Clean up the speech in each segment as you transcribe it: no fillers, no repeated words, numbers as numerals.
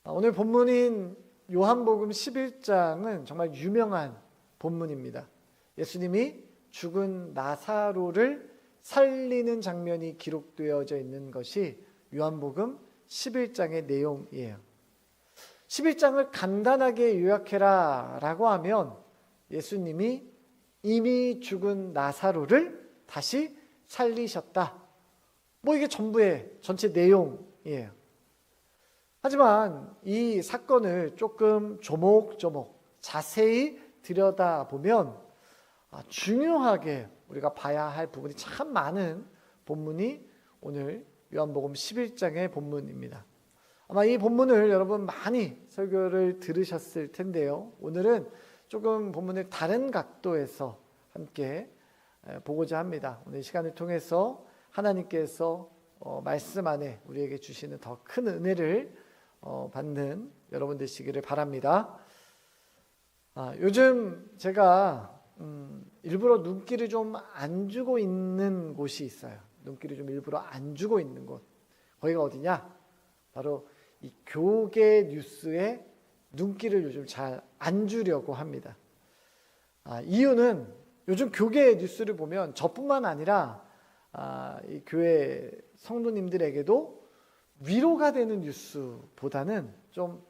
오늘 본문인 요한복음 11장은 정말 유명한 본문입니다. 예수님이 죽은 나사로를 살리는 장면이 기록되어져 있는 것이 요한복음 11장의 내용이에요. 11장을 간단하게 요약해라 라고 하면 예수님이 이미 죽은 나사로를 다시 살리셨다. 이게 전부의 전체 내용이에요. 하지만 이 사건을 조금 조목조목 자세히 들여다보면 중요하게 우리가 봐야 할 부분이 참 많은 본문이 오늘 요한복음 11장의 본문입니다. 아마 이 본문을 여러분 많이 설교를 들으셨을 텐데요. 오늘은 조금 본문을 다른 각도에서 함께 보고자 합니다. 오늘 시간을 통해서 하나님께서 말씀 안에 우리에게 주시는 더 큰 은혜를 받는 여러분 되시기를 바랍니다. 요즘 제가 일부러 눈길을 좀 안 주고 있는 곳이 있어요. 눈길을 좀 일부러 안 주고 있는 곳. 거기가 어디냐? 바로 이 교계 뉴스에 눈길을 요즘 잘 안 주려고 합니다. 이유는 요즘 교계 뉴스를 보면 저뿐만 아니라 이 교회 성도님들에게도 위로가 되는 뉴스보다는 좀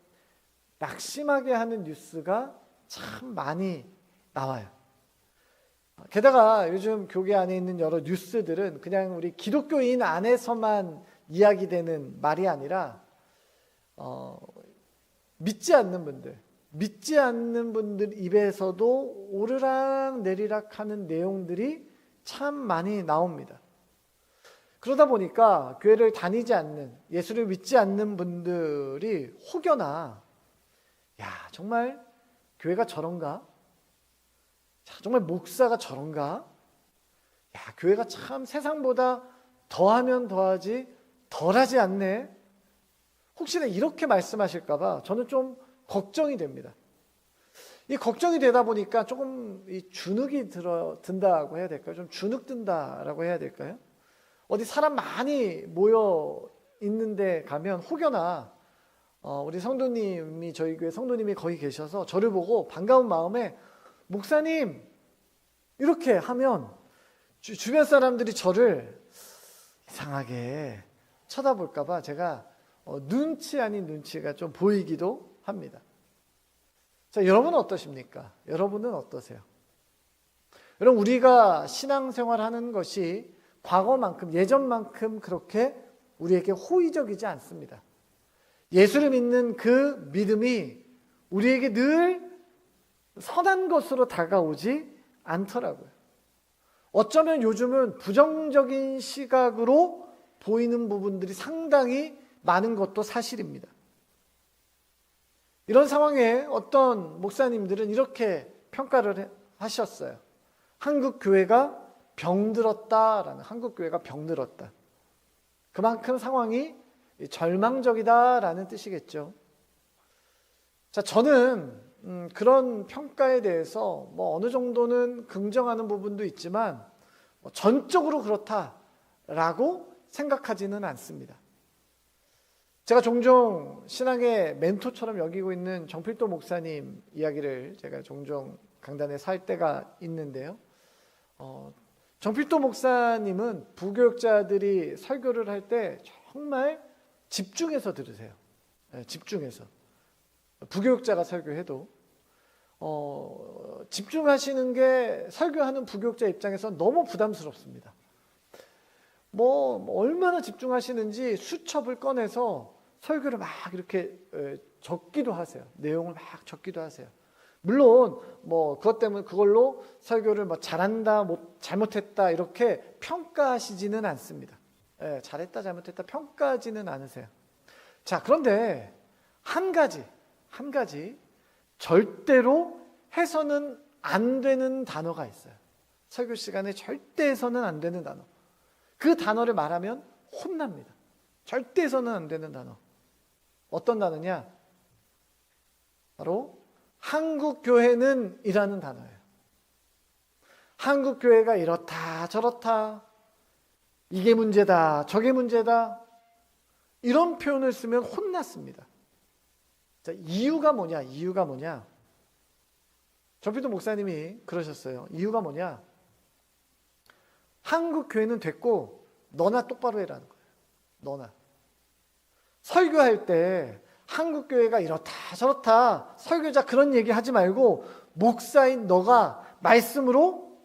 낙심하게 하는 뉴스가 참 많이 나와요. 게다가 요즘 교계 안에 있는 여러 뉴스들은 그냥 우리 기독교인 안에서만 이야기되는 말이 아니라 믿지 않는 분들 입에서도 오르락 내리락 하는 내용들이 참 많이 나옵니다. 그러다 보니까 교회를 다니지 않는, 예수를 믿지 않는 분들이 혹여나 정말 교회가 저런가? 정말 목사가 저런가? 교회가 참 세상보다 더하면 더하지 덜하지 않네? 혹시나 이렇게 말씀하실까 봐 저는 좀 걱정이 됩니다. 이 걱정이 되다 보니까 조금 이 주눅이 든다고 해야 될까요? 좀 주눅 든다라고 해야 될까요? 어디 사람 많이 모여 있는데 가면 혹여나 우리 성도님이, 저희 교회 성도님이 거기 계셔서 저를 보고 반가운 마음에 목사님 이렇게 하면 주변 사람들이 저를 이상하게 쳐다볼까 봐 제가 눈치 아닌 눈치가 좀 보이기도 합니다. 자, 여러분은 어떠십니까? 여러분은 어떠세요? 여러분, 우리가 신앙생활하는 것이 과거만큼, 예전만큼 그렇게 우리에게 호의적이지 않습니다. 예수를 믿는 그 믿음이 우리에게 늘 선한 것으로 다가오지 않더라고요. 어쩌면 요즘은 부정적인 시각으로 보이는 부분들이 상당히 많은 것도 사실입니다. 이런 상황에 어떤 목사님들은 이렇게 평가를 하셨어요. 한국 교회가 병들었다라는, 한국 교회가 병들었다. 그만큼 상황이 절망적이다라는 뜻이겠죠. 자, 저는 그런 평가에 대해서 어느 정도는 긍정하는 부분도 있지만 전적으로 그렇다라고 생각하지는 않습니다. 제가 종종 신앙의 멘토처럼 여기고 있는 정필도 목사님 이야기를 제가 종종 강단에서 할 때가 있는데요. 정필도 목사님은 부교육자들이 설교를 할 때 정말 집중해서 들으세요. 집중해서. 부교육자가 설교해도 집중하시는 게 설교하는 부교육자 입장에서 너무 부담스럽습니다. 얼마나 집중하시는지 수첩을 꺼내서 설교를 막 이렇게 적기도 하세요. 내용을 막 적기도 하세요. 물론 그것 때문에 그걸로 설교를 잘한다, 잘못했다 이렇게 평가하시지는 않습니다. 잘했다, 잘못했다 평가하지는 않으세요. 자, 그런데 한 가지 절대로 해서는 안 되는 단어가 있어요. 설교 시간에 절대 해서는 안 되는 단어. 그 단어를 말하면 혼납니다. 절대 해서는 안 되는 단어. 어떤 단어냐? 바로 한국교회는 이라는 단어예요. 한국교회가 이렇다 저렇다, 이게 문제다 저게 문제다, 이런 표현을 쓰면 혼났습니다. 자, 이유가 뭐냐? 이유가 뭐냐? 전필도 목사님이 그러셨어요. 이유가 뭐냐? 한국 교회는 됐고 너나 똑바로 해라는 거예요. 너나. 설교할 때 한국 교회가 이렇다 저렇다 설교자 그런 얘기 하지 말고 목사인 너가 말씀으로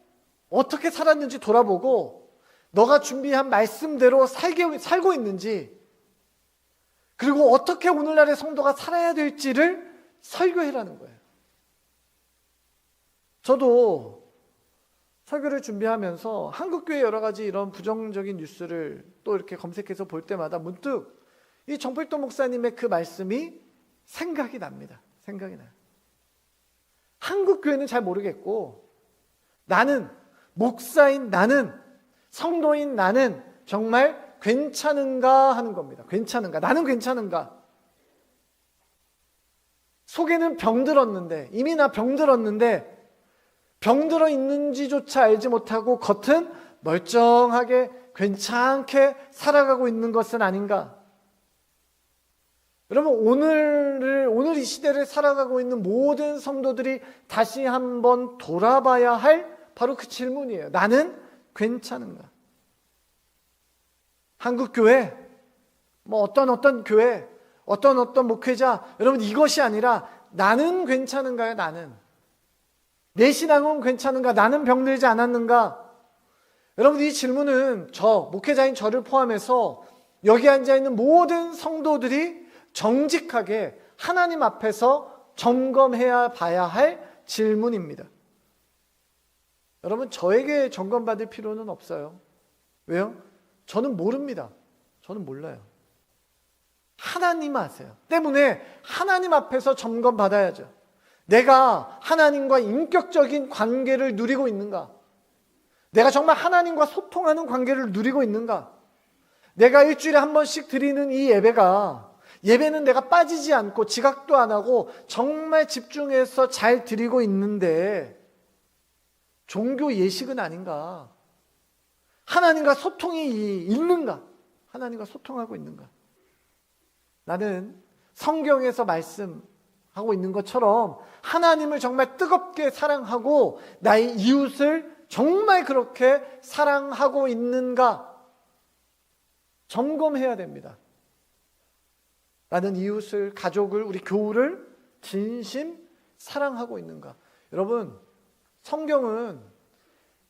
어떻게 살았는지 돌아보고 너가 준비한 말씀대로 살고 있는지 그리고 어떻게 오늘날의 성도가 살아야 될지를 설교해라는 거예요. 저도 설교를 준비하면서 한국교회 여러 가지 이런 부정적인 뉴스를 또 이렇게 검색해서 볼 때마다 문득 이 정필도 목사님의 그 말씀이 생각이 납니다. 생각이 나요. 한국교회는 잘 모르겠고 나는 목사인 나는 성도인 나는 정말 괜찮은가 하는 겁니다. 괜찮은가? 나는 괜찮은가? 속에는 병들었는데 이미 나 병들었는데 병들어 있는지조차 알지 못하고 겉은 멀쩡하게 괜찮게 살아가고 있는 것은 아닌가? 여러분 오늘 이 시대를 살아가고 있는 모든 성도들이 다시 한번 돌아봐야 할 바로 그 질문이에요. 나는 괜찮은가? 한국교회, 어떤 교회, 어떤 목회자, 여러분 이것이 아니라 나는 괜찮은가요? 나는. 내 신앙은 괜찮은가? 나는 병들지 않았는가? 여러분 이 질문은 목회자인 저를 포함해서 여기 앉아있는 모든 성도들이 정직하게 하나님 앞에서 점검해야 봐야 할 질문입니다. 여러분 저에게 점검받을 필요는 없어요. 왜요? 저는 모릅니다. 저는 몰라요. 하나님 아세요. 때문에 하나님 앞에서 점검받아야죠. 내가 하나님과 인격적인 관계를 누리고 있는가? 내가 정말 하나님과 소통하는 관계를 누리고 있는가? 내가 일주일에 한 번씩 드리는 이 예배는 내가 빠지지 않고 지각도 안 하고 정말 집중해서 잘 드리고 있는데 종교 예식은 아닌가? 하나님과 소통이 있는가? 하나님과 소통하고 있는가? 나는 성경에서 말씀하고 있는 것처럼 하나님을 정말 뜨겁게 사랑하고 나의 이웃을 정말 그렇게 사랑하고 있는가? 점검해야 됩니다. 나는 이웃을, 가족을, 우리 교우를 진심 사랑하고 있는가? 여러분, 성경은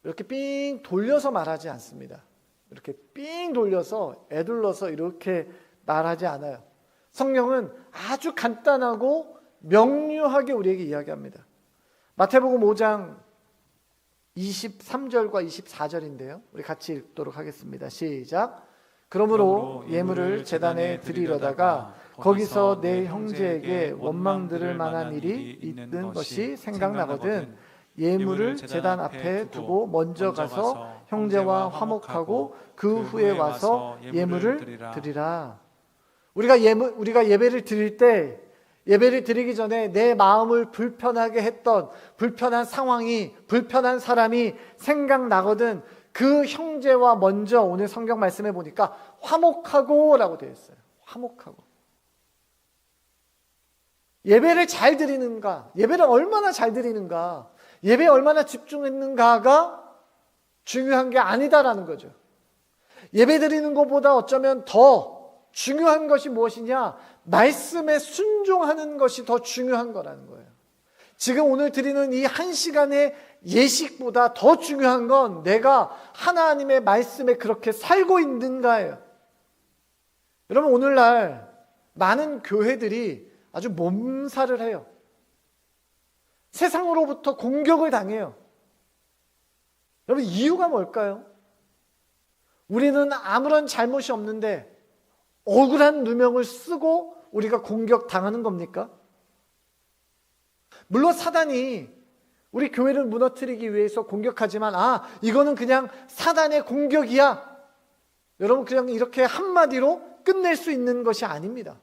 이렇게 삥 돌려서 말하지 않습니다. 이렇게 삥 돌려서 애둘러서 이렇게 말하지 않아요. 성경은 아주 간단하고 명료하게 우리에게 이야기합니다. 마태복음 5장 23절과 24절인데요. 우리 같이 읽도록 하겠습니다. 시작. 그러므로 예물을 제단에 드리려다가 거기서 내 형제에게 원망 들을 만한 일이 있는 것이 생각나거든 예물을 제단 앞에 두고 먼저 가서 형제와 화목하고 그 후에 와서 예물을 드리라. 우리가 예배를 드릴 때 예배를 드리기 전에 내 마음을 불편하게 했던 불편한 상황이 불편한 사람이 생각나거든 그 형제와 먼저 오늘 성경 말씀해 보니까 화목하고 라고 되어 있어요. 화목하고. 예배를 잘 드리는가? 예배를 얼마나 잘 드리는가? 예배에 얼마나 집중했는가가 중요한 게 아니다라는 거죠. 예배 드리는 것보다 어쩌면 더 중요한 것이 무엇이냐? 말씀에 순종하는 것이 더 중요한 거라는 거예요. 지금 오늘 드리는 이 1시간의 예식보다 더 중요한 건 내가 하나님의 말씀에 그렇게 살고 있는가예요. 여러분 오늘날 많은 교회들이 아주 몸살을 해요. 세상으로부터 공격을 당해요. 여러분 이유가 뭘까요? 우리는 아무런 잘못이 없는데 억울한 누명을 쓰고 우리가 공격당하는 겁니까? 물론 사단이 우리 교회를 무너뜨리기 위해서 공격하지만 이거는 그냥 사단의 공격이야. 여러분 그냥 이렇게 한마디로 끝낼 수 있는 것이 아닙니다.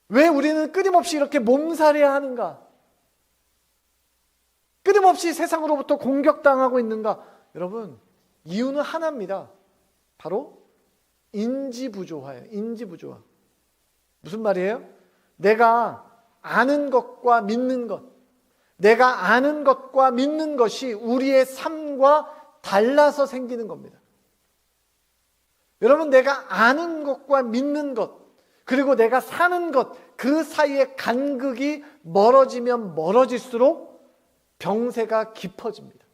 왜 우리는 끊임없이 이렇게 몸살해야 하는가? 끊임없이 세상으로부터 공격당하고 있는가? 여러분 이유는 하나입니다. 바로 인지부조화예요. 인지부조화. 무슨 말이에요? 내가 아는 것과 믿는 것, 내가 아는 것과 믿는 것이 우리의 삶과 달라서 생기는 겁니다. 여러분, 내가 아는 것과 믿는 것, 그리고 내가 사는 것, 그 사이의 간극이 멀어지면 멀어질수록 병세가 깊어집니다.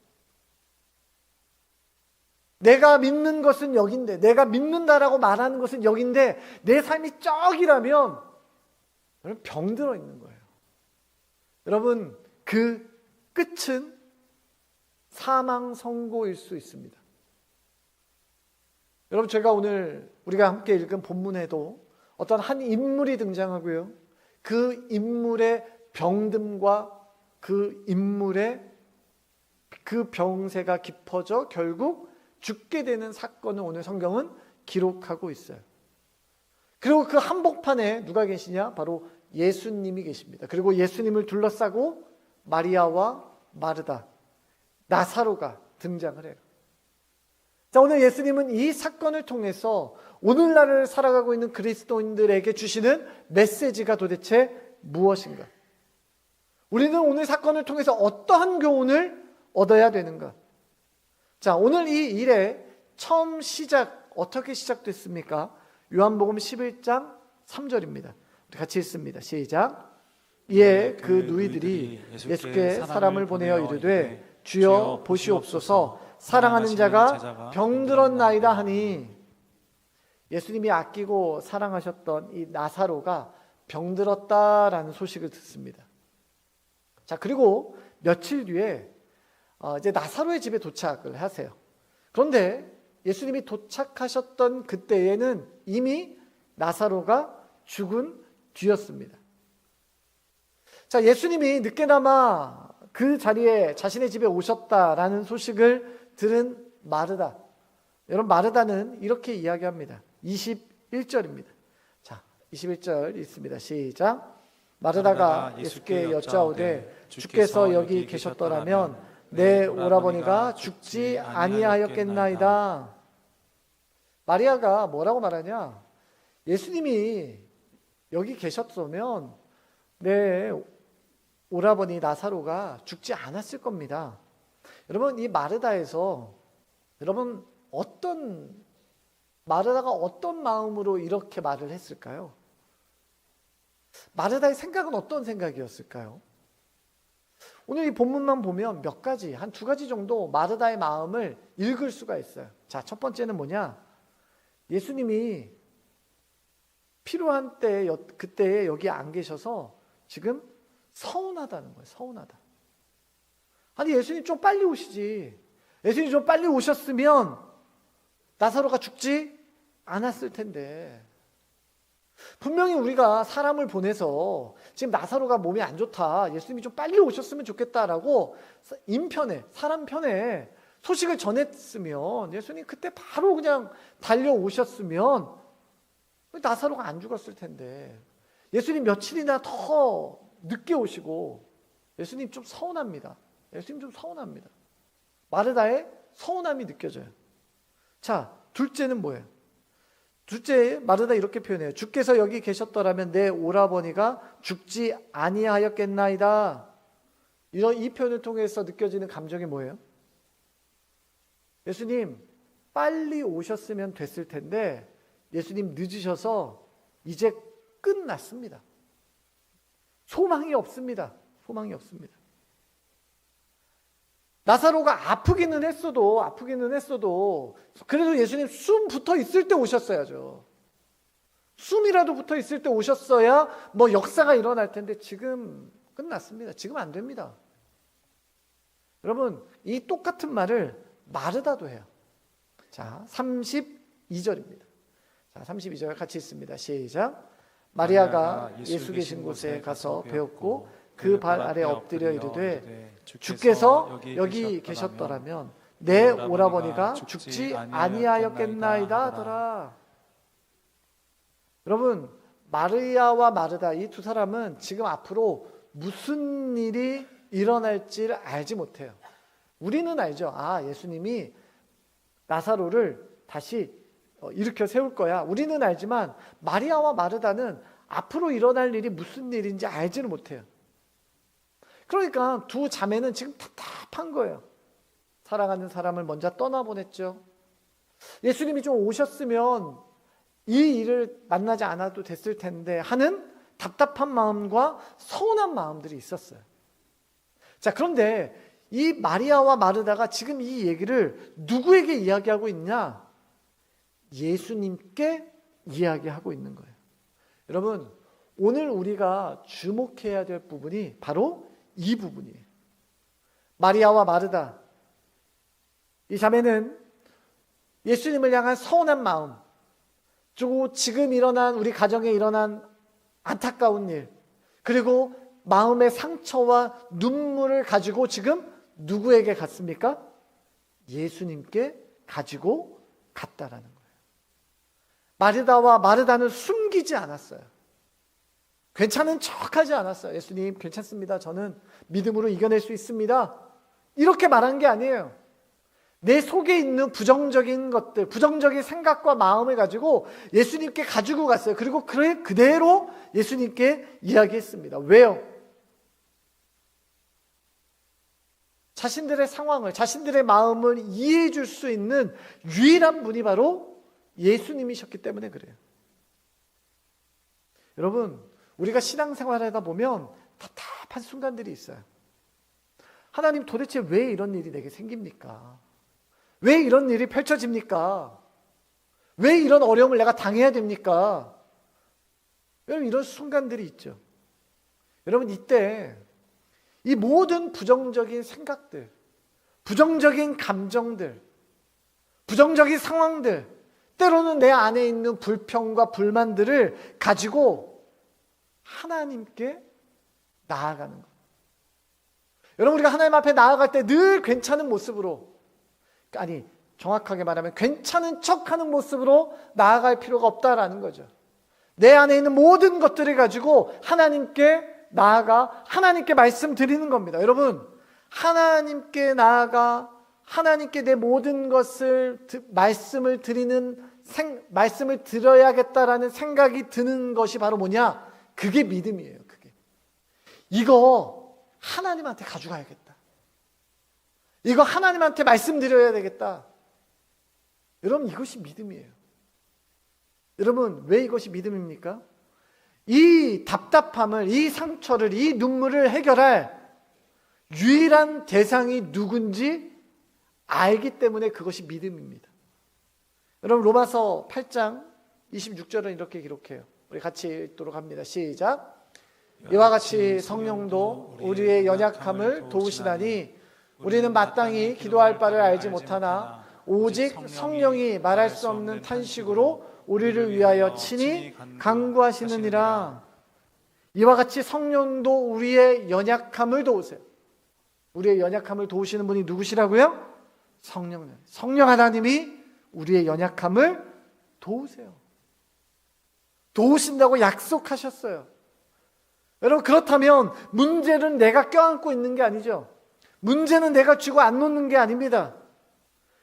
내가 믿는 것은 여긴데, 내가 믿는다라고 말하는 것은 여긴데, 내 삶이 저기라면 여러분, 병들어 있는 거예요. 여러분, 그 끝은 사망 선고일 수 있습니다. 여러분, 제가 오늘 우리가 함께 읽은 본문에도 어떤 한 인물이 등장하고요, 그 인물의 병듦과 그 인물의 그 병세가 깊어져 결국 죽게 되는 사건을 오늘 성경은 기록하고 있어요. 그리고 그 한복판에 누가 계시냐? 바로 예수님이 계십니다. 그리고 예수님을 둘러싸고 마리아와 마르다, 나사로가 등장을 해요. 자, 오늘 예수님은 이 사건을 통해서 오늘날을 살아가고 있는 그리스도인들에게 주시는 메시지가 도대체 무엇인가? 우리는 오늘 사건을 통해서 어떠한 교훈을 얻어야 되는가? 자, 오늘 이 일의 처음 시작, 어떻게 시작됐습니까? 요한복음 11장 3절입니다. 우리 같이 읽습니다. 시작. 이에 그 누이들이 예수께 사람을 보내어 이르되 주여 보시옵소서, 사랑하는 자가 병들었나이다 하니, 예수님이 아끼고 사랑하셨던 이 나사로가 병들었다라는 소식을 듣습니다. 자, 그리고 며칠 뒤에 이제 나사로의 집에 도착을 하세요. 그런데 예수님이 도착하셨던 그때에는 이미 나사로가 죽은 뒤였습니다. 자, 예수님이 늦게나마 그 자리에 자신의 집에 오셨다라는 소식을 들은 마르다. 여러분, 마르다는 이렇게 이야기합니다. 21절입니다. 자, 21절 읽습니다. 시작. 마르다가 예수께 여짜오되 주께서 여기 계셨더라면 내 오라버니가 죽지 아니하였겠나이다. 마리아가 뭐라고 말하냐? 예수님이 여기 계셨으면 내 오라버니 나사로가 죽지 않았을 겁니다. 여러분, 이 마르다에서 여러분 마르다가 어떤 마음으로 이렇게 말을 했을까요? 마르다의 생각은 어떤 생각이었을까요? 오늘 이 본문만 보면 몇 가지, 한 두 가지 정도 마르다의 마음을 읽을 수가 있어요. 자, 첫 번째는 뭐냐? 예수님이 필요한 때, 그때 여기 안 계셔서 지금 서운하다는 거예요. 서운하다. 아니, 예수님 좀 빨리 오시지. 예수님 좀 빨리 오셨으면 나사로가 죽지 않았을 텐데. 분명히 우리가 사람을 보내서 지금 나사로가 몸이 안 좋다, 예수님이 좀 빨리 오셨으면 좋겠다라고 인편에, 사람 편에 소식을 전했으면, 예수님 그때 바로 그냥 달려오셨으면 나사로가 안 죽었을 텐데, 예수님 며칠이나 더 늦게 오시고, 예수님 좀 서운합니다. 예수님 좀 서운합니다. 마르다의 서운함이 느껴져요. 자, 둘째는 뭐예요? 둘째, 마르다 이렇게 표현해요. 주께서 여기 계셨더라면 내 오라버니가 죽지 아니하였겠나이다. 이 표현을 통해서 느껴지는 감정이 뭐예요? 예수님 빨리 오셨으면 됐을 텐데 예수님 늦으셔서 이제 끝났습니다. 소망이 없습니다. 소망이 없습니다. 나사로가 아프기는 했어도 그래도 예수님 숨 붙어 있을 때 오셨어야죠. 숨이라도 붙어 있을 때 오셨어야 뭐 역사가 일어날 텐데 지금 끝났습니다. 지금 안 됩니다. 여러분, 이 똑같은 말을 마르다도 해요. 자, 32절입니다. 자, 32절 같이 읽습니다. 시작. 마리아가 예수 계신 곳에 가서 배웠고 그 발 아래 엎드려 이르되 주께서 여기 계셨더라면 내 오라버니가 죽지 아니하였겠나이다 하더라. 여러분, 마리아와 마르다 이 두 사람은 지금 앞으로 무슨 일이 일어날지를 알지 못해요. 우리는 알죠. 아, 예수님이 나사로를 다시 일으켜 세울 거야. 우리는 알지만 마리아와 마르다는 앞으로 일어날 일이 무슨 일인지 알지를 못해요. 그러니까 두 자매는 지금 답답한 거예요. 사랑하는 사람을 먼저 떠나보냈죠. 예수님이 좀 오셨으면 이 일을 만나지 않아도 됐을 텐데 하는 답답한 마음과 서운한 마음들이 있었어요. 자, 그런데 이 마리아와 마르다가 지금 이 얘기를 누구에게 이야기하고 있냐? 예수님께 이야기하고 있는 거예요. 여러분, 오늘 우리가 주목해야 될 부분이 바로 이 부분이에요. 마리아와 마르다, 이 자매는 예수님을 향한 서운한 마음, 그리고 지금 일어난 우리 가정에 일어난 안타까운 일, 그리고 마음의 상처와 눈물을 가지고 지금 누구에게 갔습니까? 예수님께 가지고 갔다라는 거예요. 마르다와 마르다는 숨기지 않았어요. 괜찮은 척하지 않았어요. 예수님 괜찮습니다. 저는 믿음으로 이겨낼 수 있습니다. 이렇게 말한 게 아니에요. 내 속에 있는 부정적인 것들, 부정적인 생각과 마음을 가지고 예수님께 가지고 갔어요. 그리고 그대로 예수님께 이야기했습니다. 왜요? 자신들의 상황을, 자신들의 마음을 이해해 줄 수 있는 유일한 분이 바로 예수님이셨기 때문에 그래요. 여러분, 우리가 신앙생활을 하다 보면 답답한 순간들이 있어요. 하나님, 도대체 왜 이런 일이 내게 생깁니까? 왜 이런 일이 펼쳐집니까? 왜 이런 어려움을 내가 당해야 됩니까? 여러분, 이런 순간들이 있죠. 여러분, 이때 이 모든 부정적인 생각들, 부정적인 감정들, 부정적인 상황들, 때로는 내 안에 있는 불평과 불만들을 가지고 하나님께 나아가는 것. 여러분, 우리가 하나님 앞에 나아갈 때 늘 괜찮은 모습으로, 아니 정확하게 말하면 괜찮은 척하는 모습으로 나아갈 필요가 없다라는 거죠. 내 안에 있는 모든 것들을 가지고 하나님께 나아가 하나님께 말씀드리는 겁니다. 여러분, 하나님께 나아가 하나님께 내 모든 것을 말씀을 드려야겠다라는 생각이 드는 것이 바로 뭐냐? 그게 믿음이에요. 그게. 이거 하나님한테 가져가야겠다. 이거 하나님한테 말씀드려야 되겠다. 여러분, 이것이 믿음이에요. 여러분, 왜 이것이 믿음입니까? 이 답답함을, 이 상처를, 이 눈물을 해결할 유일한 대상이 누군지 알기 때문에 그것이 믿음입니다. 여러분, 로마서 8장 26절은 이렇게 기록해요. 우리 같이 읽도록 합니다. 시작. 이와 같이 성령도 우리의 연약함을 도우시나니 우리는 마땅히 기도할 바를 알지 못하나 오직 성령이 말할 수 없는 탄식으로 우리를 위하여 친히 간구하시느니라. 이와 같이 성령도 우리의 연약함을 도우세요. 우리의 연약함을 도우시는 분이 누구시라고요? 성령 하나님이 우리의 연약함을 도우세요. 도우신다고 약속하셨어요. 여러분, 그렇다면 문제는 내가 껴안고 있는 게 아니죠. 문제는 내가 쥐고 안 놓는 게 아닙니다.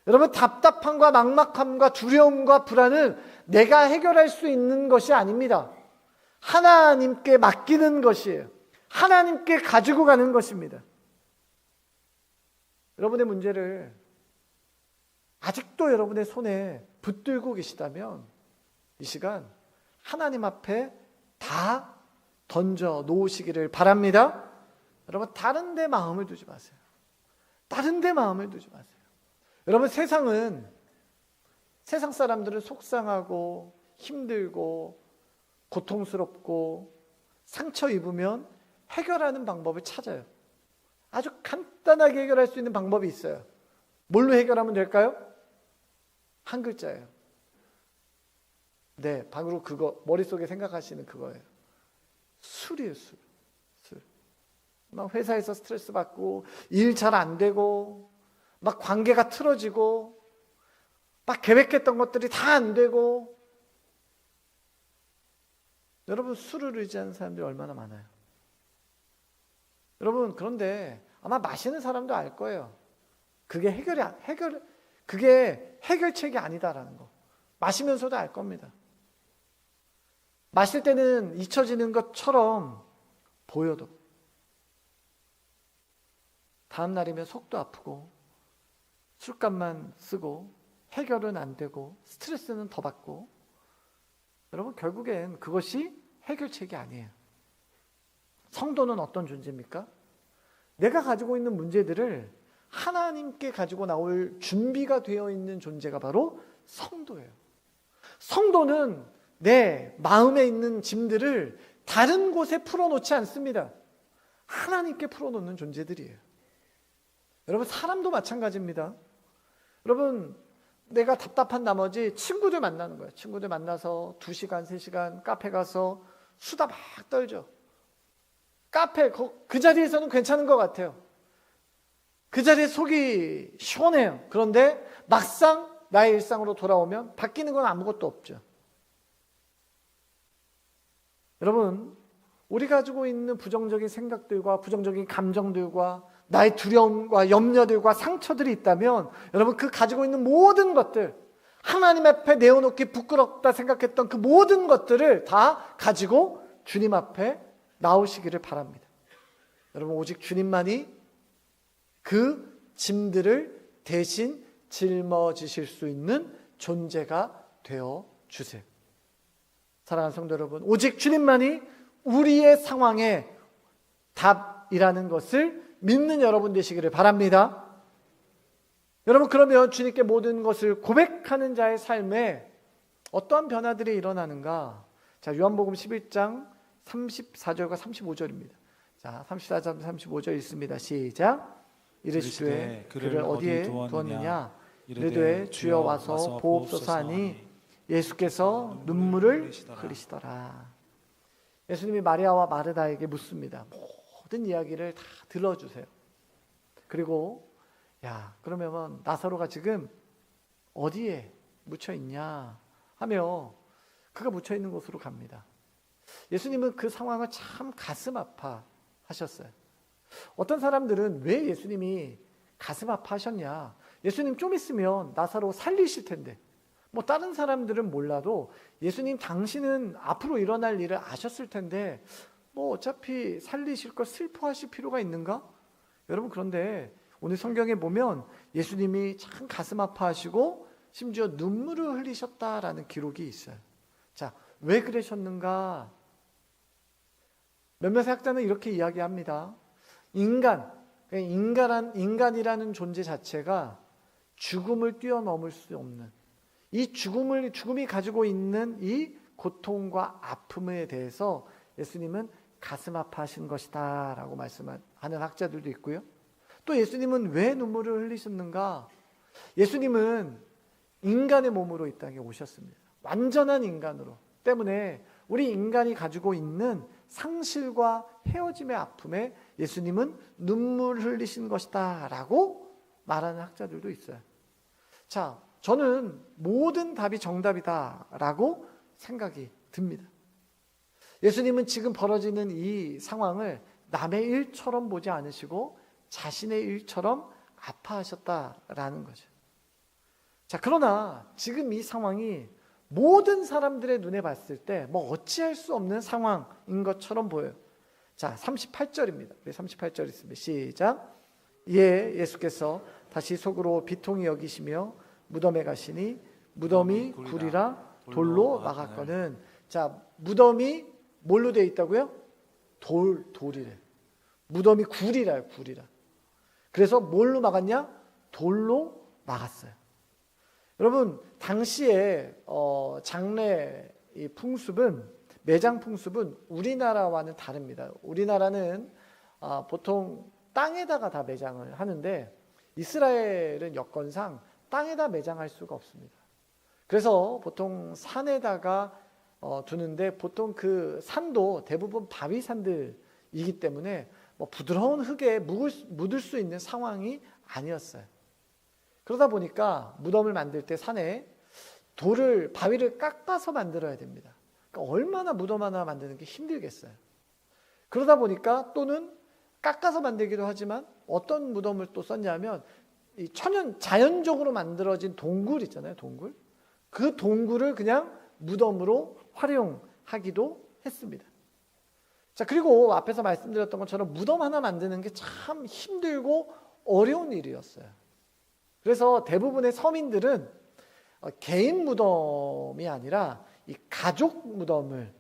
여러분, 답답함과 막막함과 두려움과 불안은 내가 해결할 수 있는 것이 아닙니다. 하나님께 맡기는 것이에요. 하나님께 가지고 가는 것입니다. 여러분의 문제를 아직도 여러분의 손에 붙들고 계시다면 이 시간 하나님 앞에 다 던져 놓으시기를 바랍니다. 여러분, 다른 데 마음을 두지 마세요. 다른 데 마음을 두지 마세요. 여러분, 세상 사람들은 속상하고 힘들고 고통스럽고 상처 입으면 해결하는 방법을 찾아요. 아주 간단하게 해결할 수 있는 방법이 있어요. 뭘로 해결하면 될까요? 한 글자예요. 네, 바로 그거, 머릿속에 생각하시는 그거예요. 술이에요, 술. 막 회사에서 스트레스 받고 일 잘 안 되고 막 관계가 틀어지고 막 계획했던 것들이 다 안 되고. 여러분, 술을 의지하는 사람들이 얼마나 많아요. 여러분, 그런데 아마 마시는 사람도 알 거예요. 그게 해결책이 아니다라는 거. 마시면서도 알 겁니다. 마실 때는 잊혀지는 것처럼 보여도 다음 날이면 속도 아프고 술값만 쓰고 해결은 안 되고 스트레스는 더 받고, 여러분 결국엔 그것이 해결책이 아니에요. 성도는 어떤 존재입니까? 내가 가지고 있는 문제들을 하나님께 가지고 나올 준비가 되어 있는 존재가 바로 성도예요. 성도는 내 마음에 있는 짐들을 다른 곳에 풀어놓지 않습니다. 하나님께 풀어놓는 존재들이에요. 여러분 사람도 마찬가지입니다. 여러분 내가 답답한 나머지 친구들 만나는 거예요. 친구들 만나서 2시간, 3시간 카페 가서 수다 막 떨죠. 카페 그 자리에서는 괜찮은 것 같아요. 그 자리에 속이 시원해요. 그런데 막상 나의 일상으로 돌아오면 바뀌는 건 아무것도 없죠. 여러분 우리 가지고 있는 부정적인 생각들과 부정적인 감정들과 나의 두려움과 염려들과 상처들이 있다면, 여러분 그 가지고 있는 모든 것들, 하나님 앞에 내어놓기 부끄럽다 생각했던 그 모든 것들을 다 가지고 주님 앞에 나오시기를 바랍니다. 여러분 오직 주님만이 그 짐들을 대신 짊어지실 수 있는 존재가 되어 주세요. 사랑하는 성도 여러분, 오직 주님만이 우리의 상황의 답이라는 것을 믿는 여러분 되시기를 바랍니다. 여러분 그러면 주님께 모든 것을 고백하는 자의 삶에 어떠한 변화들이 일어나는가? 자, 요한복음 11장 34절과 35절입니다. 자, 34절 35절 읽습니다. 시작. 이르시되 그를 어디에 두었느냐? 이르되 주여 와서 보옵소서 하니 예수께서 눈물을 흘리시더라. 예수님이 마리아와 마르다에게 묻습니다. 모든 이야기를 다 들어주세요. 그리고 야, 그러면 나사로가 지금 어디에 묻혀 있냐 하며 그가 묻혀 있는 곳으로 갑니다. 예수님은 그 상황을 참 가슴 아파 하셨어요. 어떤 사람들은 왜 예수님이 가슴 아파 하셨냐? 예수님 좀 있으면 나사로 살리실 텐데, 뭐 다른 사람들은 몰라도 예수님 당신은 앞으로 일어날 일을 아셨을 텐데 뭐 어차피 살리실 걸 슬퍼하실 필요가 있는가? 여러분 그런데 오늘 성경에 보면 예수님이 참 가슴 아파하시고 심지어 눈물을 흘리셨다라는 기록이 있어요. 자, 왜 그러셨는가? 몇몇 학자는 이렇게 이야기합니다. 인간이라는 존재 자체가 죽음을 뛰어넘을 수 없는, 이 죽음이 가지고 있는 이 고통과 아픔에 대해서 예수님은 가슴 아파하신 것이다 라고 말씀하는 학자들도 있고요. 또 예수님은 왜 눈물을 흘리셨는가? 예수님은 인간의 몸으로 이 땅에 오셨습니다. 완전한 인간으로. 때문에 우리 인간이 가지고 있는 상실과 헤어짐의 아픔에 예수님은 눈물을 흘리신 것이다 라고 말하는 학자들도 있어요. 자, 저는 모든 답이 정답이다 라고 생각이 듭니다. 예수님은 지금 벌어지는 이 상황을 남의 일처럼 보지 않으시고 자신의 일처럼 아파하셨다라는 거죠. 자, 그러나 지금 이 상황이 모든 사람들의 눈에 봤을 때 뭐 어찌할 수 없는 상황인 것처럼 보여요. 자, 38절입니다. 우리 38절 있습니다. 시작. 이에 예수께서 다시 속으로 비통히 여기시며 무덤에 가시니 무덤이 굴이라 돌로 막았거든. 자, 무덤이 뭘로 되어 있다고요? 돌이래. 무덤이 굴이라요, 굴이라. 그래서 뭘로 막았냐? 돌로 막았어요. 여러분, 당시에 장례 이 풍습은, 매장 풍습은 우리나라와는 다릅니다. 우리나라는 보통 땅에다가 다 매장을 하는데 이스라엘은 여건상 땅에다 매장할 수가 없습니다. 그래서 보통 산에다가 두는데, 보통 그 산도 대부분 바위산들이기 때문에 뭐 부드러운 흙에 묻을 수 있는 상황이 아니었어요. 그러다 보니까 무덤을 만들 때 산에 바위를 깎아서 만들어야 됩니다. 그러니까 얼마나 무덤 하나 만드는 게 힘들겠어요. 그러다 보니까 또는 깎아서 만들기도 하지만 어떤 무덤을 또 썼냐면 이 자연적으로 만들어진 동굴 있잖아요, 동굴. 그 동굴을 그냥 무덤으로 하기도 했습니다. 자, 그리고 앞에서 말씀드렸던 것처럼 무덤 하나 만드는 게 참 힘들고 어려운 일이었어요. 그래서 대부분의 서민들은 개인 무덤이 아니라 이 가족 무덤을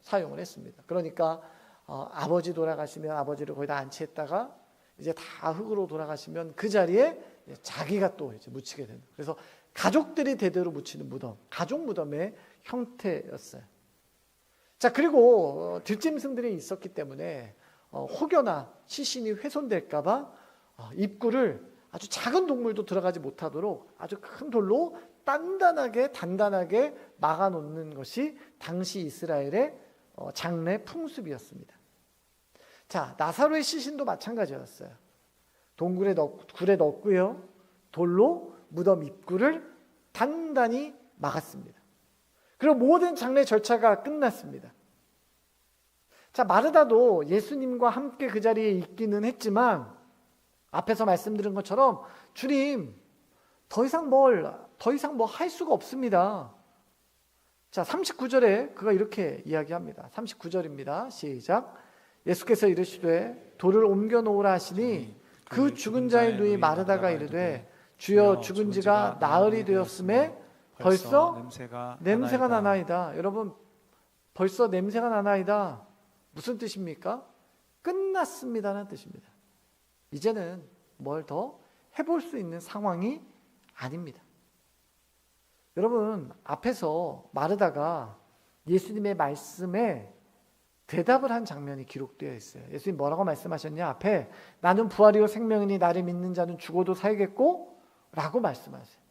사용을 했습니다. 그러니까 아버지 돌아가시면 아버지를 거기다 안치했다가 이제 다 흙으로 돌아가시면 그 자리에 자기가 또 이제 묻히게 되는. 그래서 가족들이 대대로 묻히는 무덤, 가족 무덤의 형태였어요. 자, 그리고 들짐승들이 있었기 때문에 혹여나 시신이 훼손될까봐 입구를 아주 작은 동물도 들어가지 못하도록 아주 큰 돌로 단단하게 막아놓는 것이 당시 이스라엘의 장례 풍습이었습니다. 자, 나사로의 시신도 마찬가지였어요. 굴에 넣고요, 돌로 무덤 입구를 단단히 막았습니다. 그리고 모든 장례 절차가 끝났습니다. 자, 마르다도 예수님과 함께 그 자리에 있기는 했지만 앞에서 말씀드린 것처럼 주님, 더 이상 뭐 할 수가 없습니다. 자, 39절에 그가 이렇게 이야기합니다. 39절입니다. 시작. 예수께서 이르시되 돌을 옮겨 놓으라 하시니 그 죽은 자의 누이 마르다가 이르되 주여 죽은 지가 나흘이 되었음에 벌써 냄새가 나나이다. 여러분, 벌써 냄새가 나나이다. 무슨 뜻입니까? 끝났습니다는 뜻입니다. 이제는 뭘 더 해볼 수 있는 상황이 아닙니다. 여러분, 앞에서 마르다가 예수님의 말씀에 대답을 한 장면이 기록되어 있어요. 예수님 뭐라고 말씀하셨냐? 앞에 나는 부활이요 생명이니 나를 믿는 자는 죽어도 살겠고 라고 말씀하세요.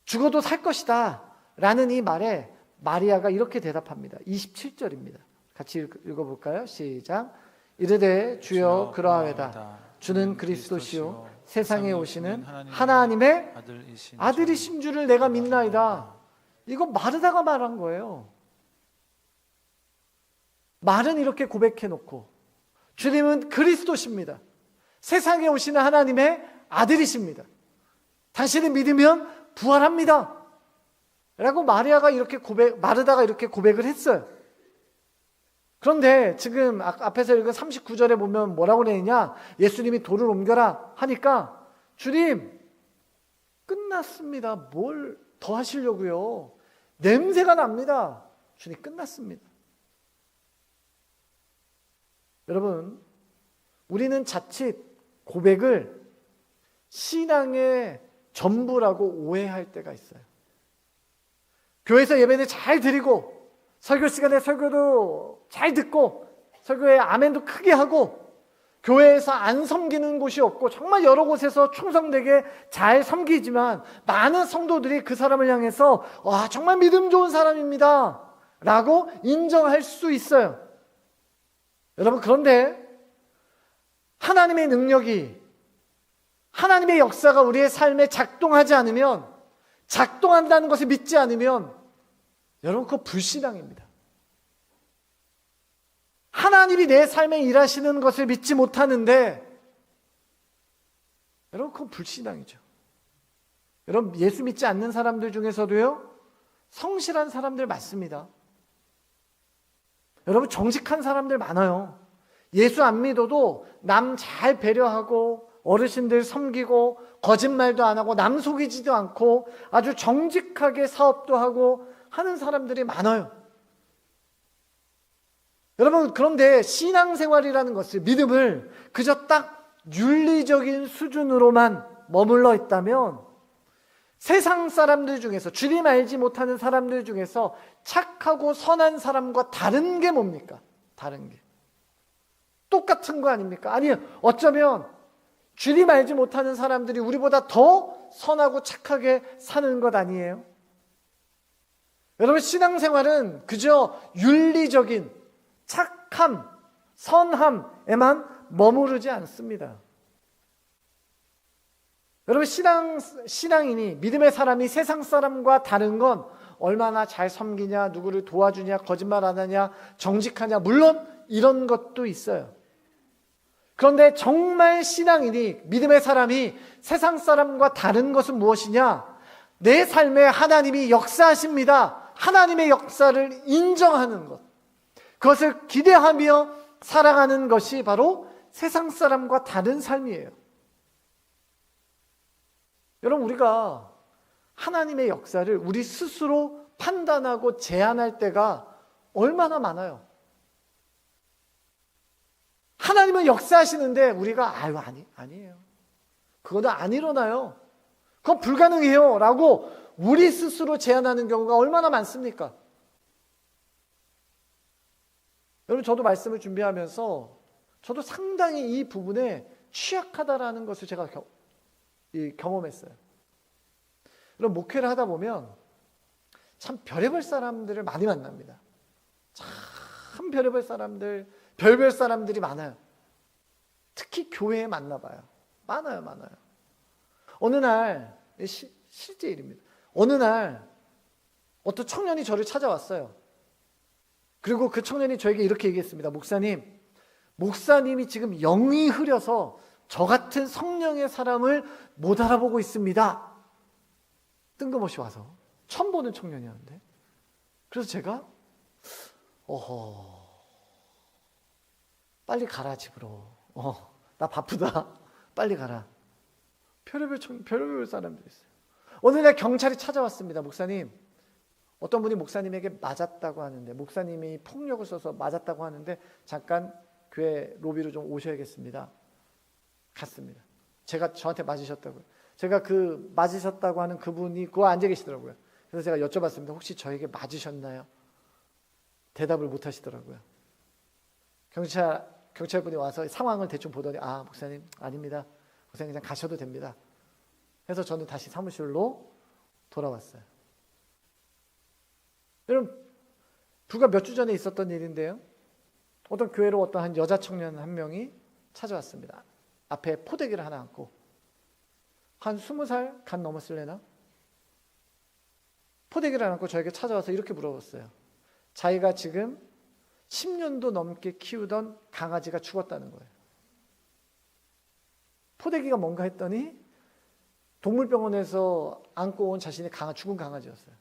죽어도 살 것이다 라는 이 말에 마리아가 이렇게 대답합니다. 27절입니다. 같이 읽어볼까요? 시작. 이르되 주여 그러하외다. 주는 그리스도시요 세상에 오시는 하나님의 아들이신 줄을 내가 믿나이다. 이거 마르다가 말한 거예요. 말은 이렇게 고백해놓고 주님은 그리스도십니다. 세상에 오시는 하나님의 아들이십니다. 당신을 믿으면 부활합니다. 라고 마르다가 이렇게 고백을 했어요. 그런데 지금 앞에서 읽은 39절에 보면 뭐라고 내냐? 예수님이 돌을 옮겨라 하니까 주님, 끝났습니다. 뭘 더 하시려고요? 냄새가 납니다. 주님, 끝났습니다. 여러분, 우리는 자칫 고백을 신앙의 전부라고 오해할 때가 있어요. 교회에서 예배를 잘 드리고 설교 시간에 설교도 잘 듣고 설교에 아멘도 크게 하고 교회에서 안 섬기는 곳이 없고 정말 여러 곳에서 충성되게 잘 섬기지만 많은 성도들이 그 사람을 향해서 와, 정말 믿음 좋은 사람입니다 라고 인정할 수 있어요. 여러분, 그런데 하나님의 능력이, 하나님의 역사가 우리의 삶에 작동하지 않으면, 작동한다는 것을 믿지 않으면 여러분, 그거 불신앙입니다. 하나님이 내 삶에 일하시는 것을 믿지 못하는데 여러분, 그건 불신앙이죠. 여러분, 예수 믿지 않는 사람들 중에서도요, 성실한 사람들 많습니다. 여러분, 정직한 사람들 많아요. 예수 안 믿어도 남 잘 배려하고 어르신들 섬기고 거짓말도 안 하고 남 속이지도 않고 아주 정직하게 사업도 하고 하는 사람들이 많아요. 여러분, 그런데 신앙생활이라는 것을, 믿음을 그저 딱 윤리적인 수준으로만 머물러 있다면 세상 사람들 중에서, 주님 알지 못하는 사람들 중에서 착하고 선한 사람과 다른 게 뭡니까? 다른 게 똑같은 거 아닙니까? 아니, 어쩌면 주님 알지 못하는 사람들이 우리보다 더 선하고 착하게 사는 것 아니에요? 여러분, 신앙생활은 그저 윤리적인 착함, 선함에만 머무르지 않습니다. 여러분, 신앙인이, 믿음의 사람이 세상 사람과 다른 건 얼마나 잘 섬기냐, 누구를 도와주냐, 거짓말 안 하냐, 정직하냐, 물론 이런 것도 있어요. 그런데 정말 신앙인이, 믿음의 사람이 세상 사람과 다른 것은 무엇이냐? 내 삶에 하나님이 역사하십니다. 하나님의 역사를 인정하는 것, 그것을 기대하며 살아가는 것이 바로 세상 사람과 다른 삶이에요. 여러분, 우리가 하나님의 역사를 우리 스스로 판단하고 제한할 때가 얼마나 많아요. 하나님은 역사하시는데 우리가 아니에요. 그거는 안 일어나요. 그건 불가능해요 라고 우리 스스로 제안하는 경우가 얼마나 많습니까? 여러분, 저도 말씀을 준비하면서 저도 상당히 이 부분에 취약하다라는 것을 제가 경험했어요. 여러분, 목회를 하다 보면 참 별의별 사람들을 많이 만납니다. 참 별의별 사람들, 별별 사람들이 많아요. 특히 교회에 만나봐요. 많아요. 어느 날, 실제 일입니다. 어느 날 어떤 청년이 저를 찾아왔어요. 그리고 그 청년이 저에게 이렇게 얘기했습니다. 목사님이 지금 영이 흐려서 저 같은 성령의 사람을 못 알아보고 있습니다. 뜬금없이 와서. 처음 보는 청년이었는데. 그래서 제가 빨리 가라 집으로. 나 바쁘다. 빨리 가라. 별의별 사람들이 있어요. 어느 날 경찰이 찾아왔습니다. 목사님, 어떤 분이 목사님에게 맞았다고 하는데, 목사님이 폭력을 써서 맞았다고 하는데 잠깐 교회 로비로 좀 오셔야겠습니다. 갔습니다. 저한테 맞으셨다고요. 제가 그 맞으셨다고 하는 그분이 그거 앉아 계시더라고요. 그래서 제가 여쭤봤습니다. 혹시 저에게 맞으셨나요? 대답을 못 하시더라고요. 경찰분이 와서 상황을 대충 보더니, 목사님 아닙니다. 목사님 그냥 가셔도 됩니다. 그래서 저는 다시 사무실로 돌아왔어요. 여러분, 불과 몇 주 전에 있었던 일인데요. 어떤 교회로 어떤 한 여자 청년 한 명이 찾아왔습니다. 앞에 포대기를 하나 안고. 한 20살 간 넘었을래나? 포대기를 안고 저에게 찾아와서 이렇게 물어봤어요. 자기가 지금 10년도 넘게 키우던 강아지가 죽었다는 거예요. 포대기가 뭔가 했더니 동물병원에서 안고 온 자신의 죽은 강아지였어요.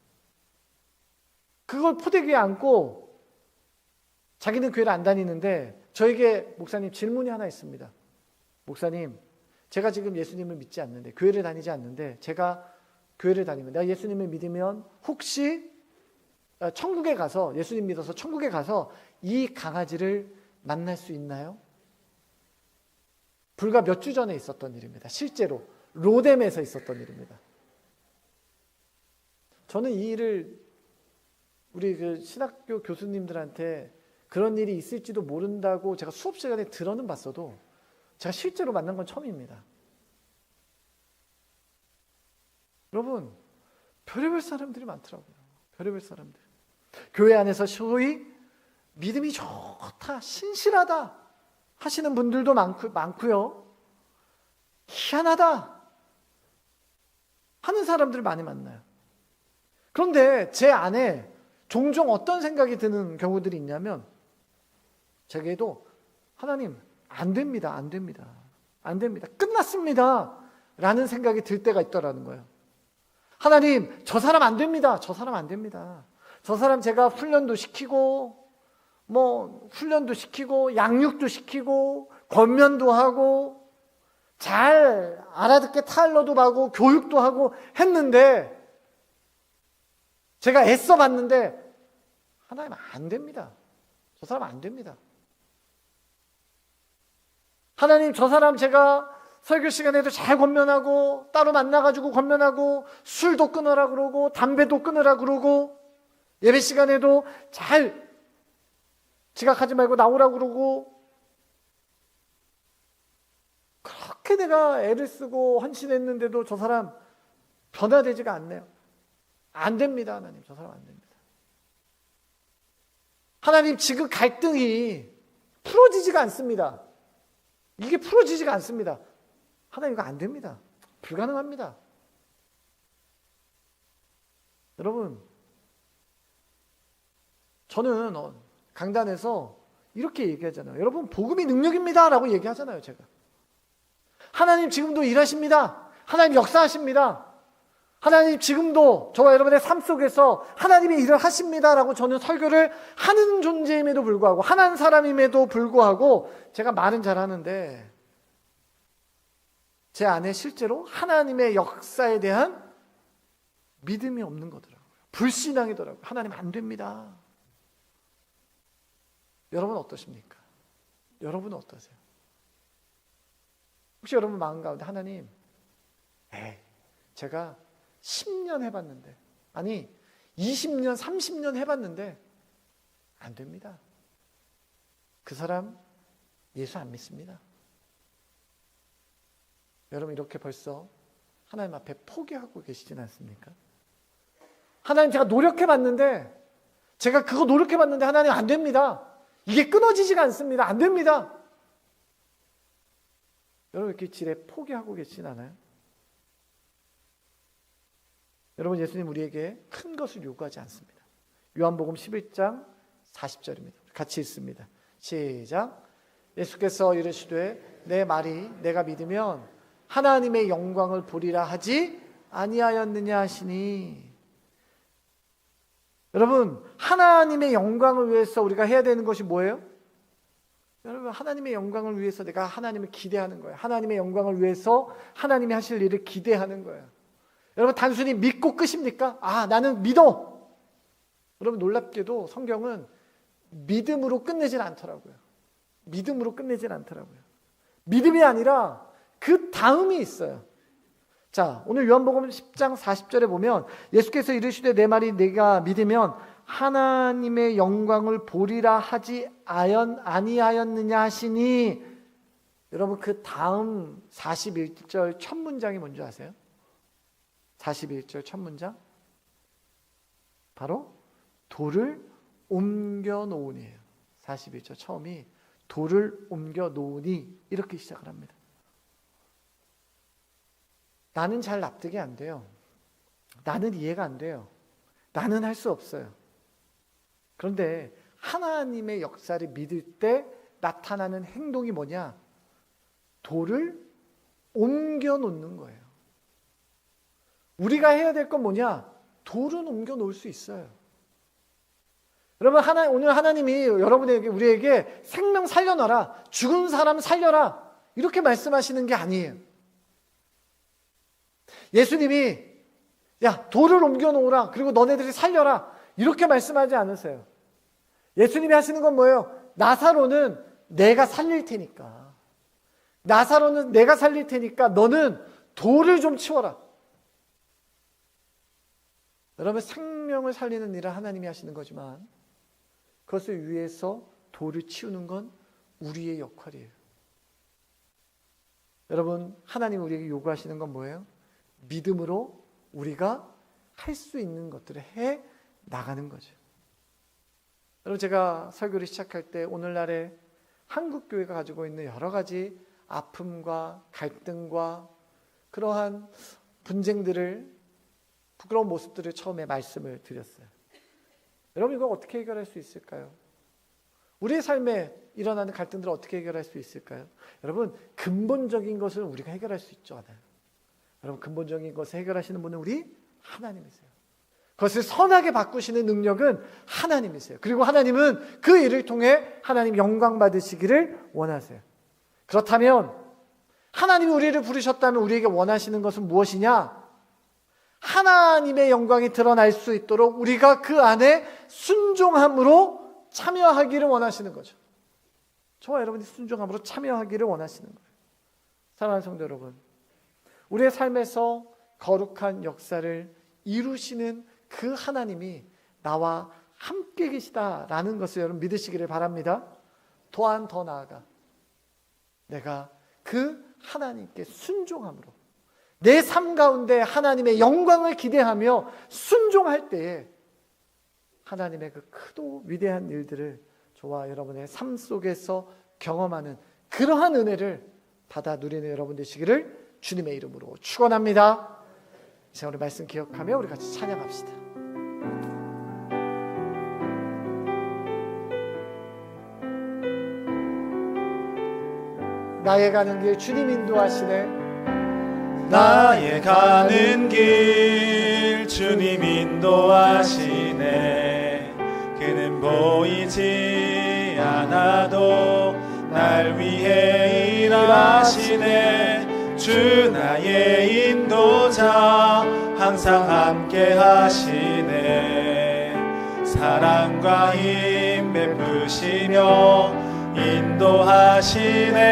그걸 포대기에 안고 자기는 교회를 안 다니는데 저에게 목사님 질문이 하나 있습니다. 목사님, 제가 지금 예수님을 믿지 않는데, 교회를 다니지 않는데 제가 교회를 다니면, 내가 예수님을 믿으면 혹시 천국에 가서, 예수님 믿어서 천국에 가서 이 강아지를 만날 수 있나요? 불과 몇 주 전에 있었던 일입니다. 실제로 로뎀에서 있었던 일입니다. 저는 이 일을 우리 그 신학교 교수님들한테 그런 일이 있을지도 모른다고 제가 수업 시간에 들어는 봤어도 제가 실제로 만난 건 처음입니다. 여러분, 별의별 사람들이 많더라고요. 별의별 사람들. 교회 안에서 소위 믿음이 좋다, 신실하다 하시는 분들도 많고요. 희한하다 하는 사람들 많이 만나요. 그런데 제 안에 종종 어떤 생각이 드는 경우들이 있냐면, 제게도 하나님 안 됩니다. 끝났습니다 라는 생각이 들 때가 있더라는 거예요. 하나님, 저 사람 안 됩니다. 저 사람 제가 훈련도 시키고 양육도 시키고 권면도 하고 잘 알아듣게 타일러도 하고 교육도 하고 했는데, 제가 애써 봤는데 하나님 안 됩니다. 저 사람 안 됩니다. 하나님, 저 사람 제가 설교 시간에도 잘 권면하고 따로 만나가지고 권면하고 술도 끊으라 그러고 담배도 끊으라 그러고 예배 시간에도 잘 지각하지 말고 나오라 그러고, 그렇게 내가 애를 쓰고 헌신했는데도 저 사람 변화되지가 않네요. 안 됩니다. 하나님, 저 사람 안 됩니다. 하나님, 지금 갈등이 풀어지지가 않습니다. 이게 풀어지지가 않습니다. 하나님, 이거 안 됩니다. 불가능합니다. 여러분, 저는 강단에서 이렇게 얘기하잖아요. 여러분, 복음이 능력입니다 라고 얘기하잖아요. 제가 하나님 지금도 일하십니다. 하나님 역사하십니다. 하나님 지금도 저와 여러분의 삶 속에서 하나님이 일을 하십니다라고 저는 설교를 하는 존재임에도 불구하고, 하나는 사람임에도 불구하고 제가 말은 잘하는데 제 안에 실제로 하나님의 역사에 대한 믿음이 없는 거더라고요. 불신앙이더라고요. 하나님 안 됩니다. 여러분 어떠십니까? 여러분은 어떠세요? 혹시 여러분 마음 가운데 하나님, 제가 10년 해봤는데, 아니 20년 30년 해봤는데 안 됩니다. 그 사람 예수 안 믿습니다. 여러분 이렇게 벌써 하나님 앞에 포기하고 계시진 않습니까? 하나님 제가 노력해봤는데, 제가 그거 노력해봤는데 하나님 안 됩니다. 이게 끊어지지가 않습니다. 안 됩니다. 여러분 이렇게 지레 포기하고 계시진 않아요? 여러분 예수님 우리에게 큰 것을 요구하지 않습니다. 요한복음 11장 40절입니다. 같이 읽습니다. 시작. 예수께서 이르시되 내 말이 내가 믿으면 하나님의 영광을 보리라 하지 아니하였느냐 하시니. 여러분 하나님의 영광을 위해서 우리가 해야 되는 것이 뭐예요? 여러분 하나님의 영광을 위해서 내가 하나님을 기대하는 거예요. 하나님의 영광을 위해서 하나님이 하실 일을 기대하는 거예요. 여러분 단순히 믿고 끝입니까? 나는 믿어. 여러분 놀랍게도 성경은 믿음으로 끝내질 않더라고요. 믿음으로 끝내질 않더라고요. 믿음이 아니라 그 다음이 있어요. 자, 오늘 요한복음 10장 40절에 보면 예수께서 이르시되 내 말이 내가 믿으면 하나님의 영광을 보리라 하지 아니하였느냐 하시니. 여러분 그 다음 41절 첫 문장이 뭔지 아세요? 41절 첫 문장 바로 돌을 옮겨 놓으니에요. 41절 처음이 돌을 옮겨 놓으니 이렇게 시작을 합니다. 나는 잘 납득이 안 돼요. 나는 이해가 안 돼요. 나는 할 수 없어요. 그런데 하나님의 역사를 믿을 때 나타나는 행동이 뭐냐? 돌을 옮겨 놓는 거예요. 우리가 해야 될 건 뭐냐? 돌은 옮겨 놓을 수 있어요. 여러분 오늘 하나님이 여러분에게 우리에게 생명 살려놔라, 죽은 사람 살려라 이렇게 말씀하시는 게 아니에요. 예수님이 야 돌을 옮겨 놓으라 그리고 너네들이 살려라 이렇게 말씀하지 않으세요. 예수님이 하시는 건 뭐예요? 나사로는 내가 살릴 테니까, 나사로는 내가 살릴 테니까 너는 돌을 좀 치워라. 여러분 생명을 살리는 일을 하나님이 하시는 거지만 그것을 위해서 돌을 치우는 건 우리의 역할이에요. 여러분 하나님이 우리에게 요구하시는 건 뭐예요? 믿음으로 우리가 할 수 있는 것들을 해 나가는 거죠. 여러분 제가 설교를 시작할 때 오늘날의 한국 교회가 가지고 있는 여러 가지 아픔과 갈등과 그러한 분쟁들을, 부끄러운 모습들을 처음에 말씀을 드렸어요. 여러분 이거 어떻게 해결할 수 있을까요? 우리의 삶에 일어나는 갈등들을 어떻게 해결할 수 있을까요? 여러분 근본적인 것을 우리가 해결할 수 있죠. 여러분 근본적인 것을 해결하시는 분은 우리 하나님이세요. 그것을 선하게 바꾸시는 능력은 하나님이세요. 그리고 하나님은 그 일을 통해 하나님 영광 받으시기를 원하세요. 그렇다면 하나님이 우리를 부르셨다면 우리에게 원하시는 것은 무엇이냐? 하나님의 영광이 드러날 수 있도록 우리가 그 안에 순종함으로 참여하기를 원하시는 거죠. 저와 여러분이 순종함으로 참여하기를 원하시는 거예요. 사랑하는 성도 여러분, 우리의 삶에서 거룩한 역사를 이루시는 그 하나님이 나와 함께 계시다라는 것을 여러분 믿으시기를 바랍니다. 또한 더 나아가 내가 그 하나님께 순종함으로 내 삶 가운데 하나님의 영광을 기대하며 순종할 때에 하나님의 그 크고 위대한 일들을 저와 여러분의 삶 속에서 경험하는 그러한 은혜를 받아 누리는 여러분 되시기를 주님의 이름으로 축원합니다. 이 시간 우리 말씀 기억하며 우리 같이 찬양합시다. 나의 가는 길 주님 인도하시네. 나의 가는 길 주님 인도하시네. 그는 보이지 않아도 날 위해 일하시네. 주 나의 인도자 항상 함께 하시네. 사랑과 힘 베푸시며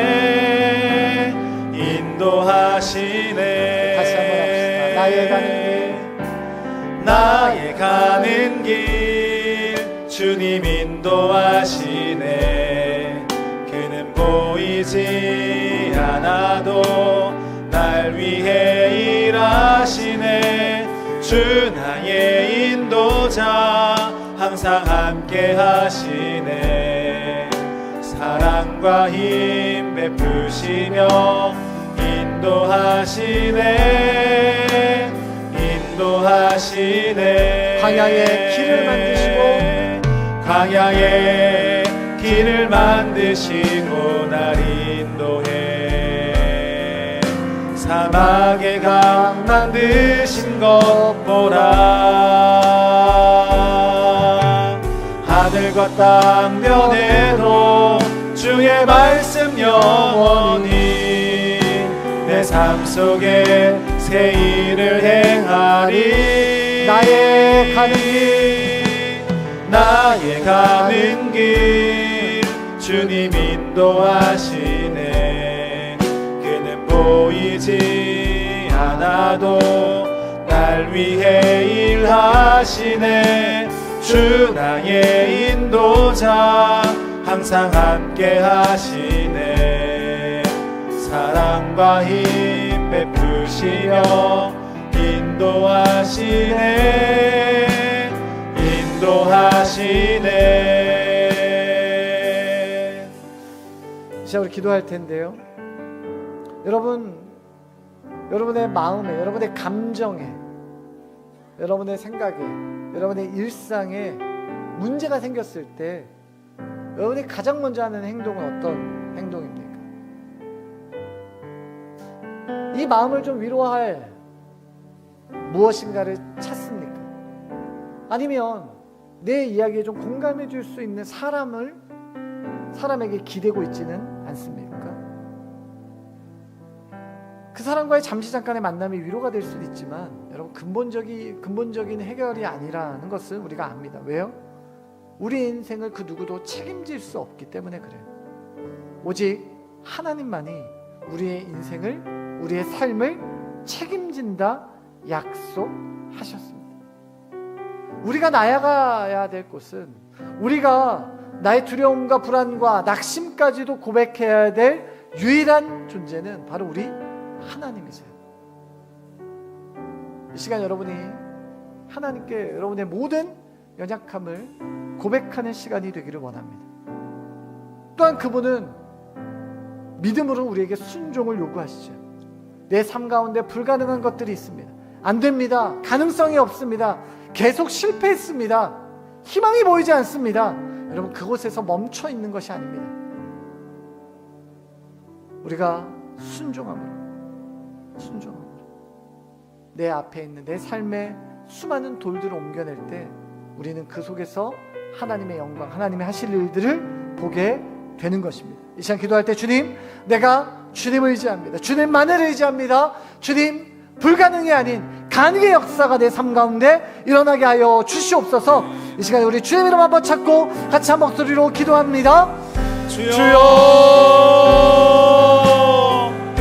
인도하시네. 인도하시네. 다시 한번 합시다. 나의 가는 길 주님 인도하시네. 그는 보이지 않아도 날 위해 일하시네. 주 나의 인도자 항상 함께 하시네. 사랑과 힘 베푸시며 인도하시네. 인도하시네. 광야의 길을 만드시고 광야의 길을 만드시고 날 인도해. 사막의 강 만드신 것 보라. 하늘과 땅 변해도 주의 말씀 영원히 내 삶 속에 새 일을 행하리. 나의 가는 길 주님 인도하시네. 그는 보이지 않아도 날 위해 일하시네. 주 나의 인도자 항상 함께 하시네. 사랑과 힘 베푸시며 인도하시네. 인도하시네. 이제 우리 기도할 텐데요. 여러분의 마음에, 여러분의 감정에, 여러분의 생각에, 여러분의 일상에 문제가 생겼을 때 여러분이 가장 먼저 하는 행동은 어떤 행동입니까? 이 마음을 좀 위로할 무엇인가를 찾습니까? 아니면 내 이야기에 좀 공감해 줄 수 있는 사람에게 기대고 있지는 않습니까? 그 사람과의 잠시 잠깐의 만남이 위로가 될 수도 있지만 여러분 근본적인 해결이 아니라는 것을 우리가 압니다. 왜요? 우리 인생을 그 누구도 책임질 수 없기 때문에 그래요. 오직 하나님만이 우리의 인생을, 우리의 삶을 책임진다 약속하셨습니다. 우리가 나아가야 될 곳은, 우리가 나의 두려움과 불안과 낙심까지도 고백해야 될 유일한 존재는 바로 우리 하나님이세요. 이 시간 여러분이 하나님께 여러분의 모든 연약함을 고백하는 시간이 되기를 원합니다. 또한 그분은 믿음으로 우리에게 순종을 요구하시죠. 내 삶 가운데 불가능한 것들이 있습니다. 안 됩니다. 가능성이 없습니다. 계속 실패했습니다. 희망이 보이지 않습니다. 여러분, 그곳에서 멈춰 있는 것이 아닙니다. 우리가 순종함으로 내 앞에 있는 내 삶의 수많은 돌들을 옮겨낼 때 우리는 그 속에서 하나님의 영광, 하나님의 하실 일들을 보게 되는 것입니다. 이 시간 기도할 때, 주님, 내가 주님을 의지합니다. 주님만을 의지합니다. 주님, 불가능이 아닌 가능의 역사가 내 삶 가운데 일어나게 하여 주시옵소서. 이 시간에 우리 주님 이름 한번 찾고 같이 한 목소리로 기도합니다. 주여